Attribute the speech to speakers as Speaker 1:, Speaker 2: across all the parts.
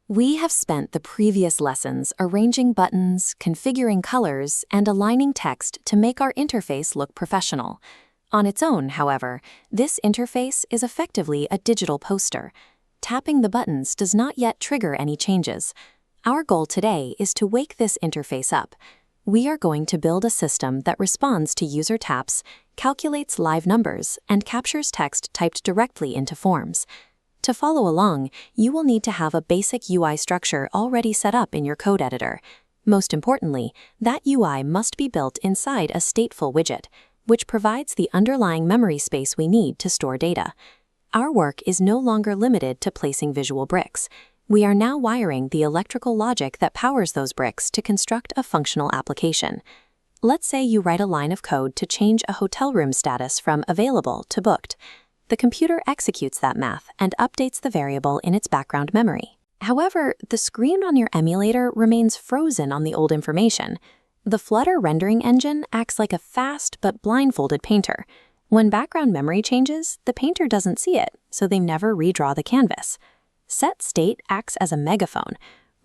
Speaker 1: We have spent the previous lessons arranging buttons, configuring colors, and aligning text to make our interface look professional. On its own, however, this interface is effectively a digital poster. Tapping the buttons does not yet trigger any changes. Our goal today is to wake this interface up. We are going to build a system that responds to user taps, calculates live numbers, and captures text typed directly into forms. To follow along, you will need to have a basic UI structure already set up in your code editor. Most importantly, that UI must be built inside a stateful widget, which provides the underlying memory space we need to store data. Our work is no longer limited to placing visual bricks. We are now wiring the electrical logic that powers those bricks to construct a functional application. Let's say you write a line of code to change a hotel room status from available to booked. The computer executes that math and updates the variable in its background memory. However, the screen on your emulator remains frozen on the old information. The Flutter rendering engine acts like a fast but blindfolded painter. When background memory changes, the painter doesn't see it, so they never redraw the canvas. Set state acts as a megaphone.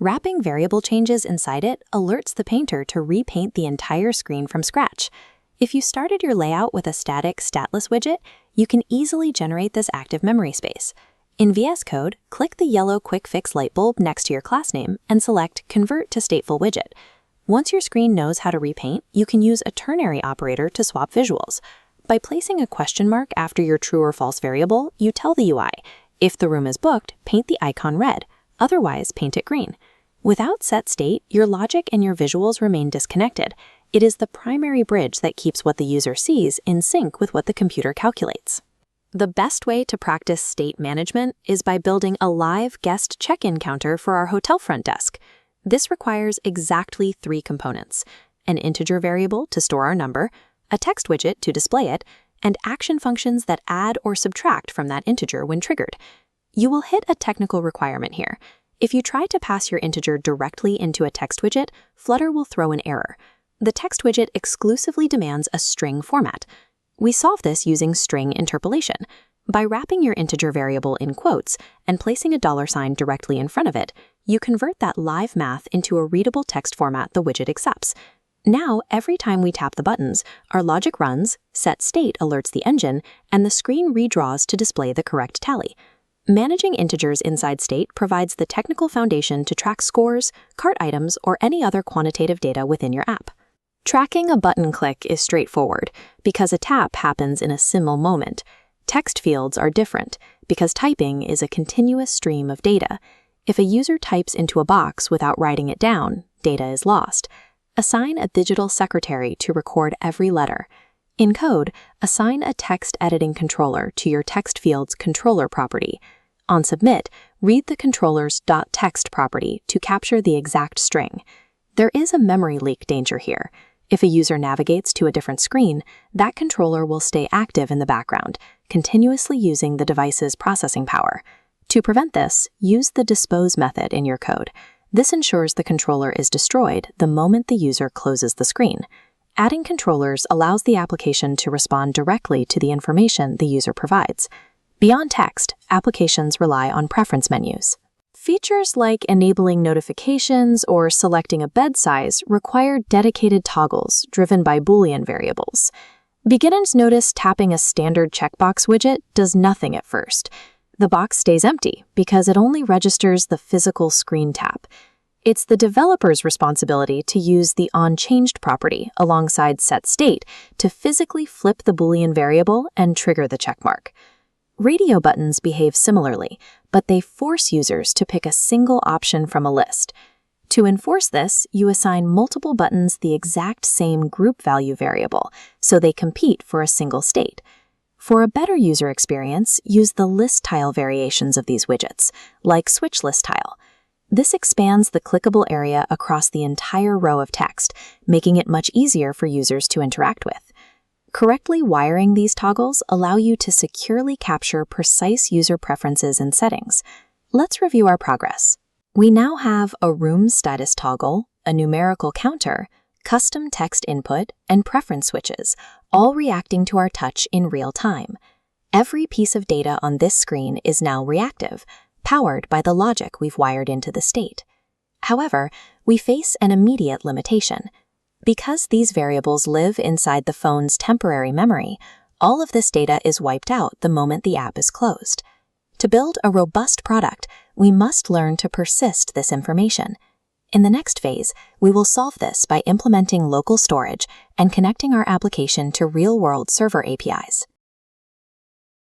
Speaker 1: Wrapping variable changes inside it alerts the painter to repaint the entire screen from scratch. If you started your layout with a static statless widget, you can easily generate this active memory space. In VS Code, click the yellow Quick Fix light bulb next to your class name and select Convert to Stateful Widget. Once your screen knows how to repaint, you can use a ternary operator to swap visuals. By placing a question mark after your true or false variable, you tell the UI, if the room is booked, paint the icon red, otherwise paint it green. Without set state, your logic and your visuals remain disconnected. It is the primary bridge that keeps what the user sees in sync with what the computer calculates. The best way to practice state management is by building a live guest check-in counter for our hotel front desk. This requires exactly 3 components: an integer variable to store our number, a text widget to display it, and action functions that add or subtract from that integer when triggered. You will hit a technical requirement here. If you try to pass your integer directly into a text widget, Flutter will throw an error. The text widget exclusively demands a string format. We solve this using string interpolation. By wrapping your integer variable in quotes and placing a $sign directly in front of it, you convert that live math into a readable text format the widget accepts. Now, every time we tap the buttons, our logic runs, set state alerts the engine, and the screen redraws to display the correct tally. Managing integers inside state provides the technical foundation to track scores, cart items, or any other quantitative data within your app. Tracking a button click is straightforward because a tap happens in a simul moment. Text fields are different because typing is a continuous stream of data. If a user types into a box without writing it down, data is lost. Assign a digital secretary to record every letter. In code, assign a text editing controller to your text field's controller property. On submit, read the controller's .text property to capture the exact string. There is a memory leak danger here. If a user navigates to a different screen, that controller will stay active in the background, continuously using the device's processing power. To prevent this, use the dispose method in your code. This ensures the controller is destroyed the moment the user closes the screen. Adding controllers allows the application to respond directly to the information the user provides. Beyond text, applications rely on preference menus. Features like enabling notifications or selecting a bed size require dedicated toggles driven by Boolean variables. Beginners notice tapping a standard checkbox widget does nothing at first. The box stays empty because it only registers the physical screen tap. It's the developer's responsibility to use the onChanged property alongside setState to physically flip the Boolean variable and trigger the checkmark. Radio buttons behave similarly, but they force users to pick a single option from a list. To enforce this, you assign multiple buttons the exact same group value variable, so they compete for a single state. For a better user experience, use the list tile variations of these widgets, like switch list tile. This expands the clickable area across the entire row of text, making it much easier for users to interact with. Correctly wiring these toggles allow you to securely capture precise user preferences and settings. Let's review our progress. We now have a room status toggle, a numerical counter, custom text input, and preference switches, all reacting to our touch in real time. Every piece of data on this screen is now reactive, powered by the logic we've wired into the state. However, we face an immediate limitation. Because these variables live inside the phone's temporary memory, all of this data is wiped out the moment the app is closed. To build a robust product, we must learn to persist this information. In the next phase, we will solve this by implementing local storage and connecting our application to real-world server APIs.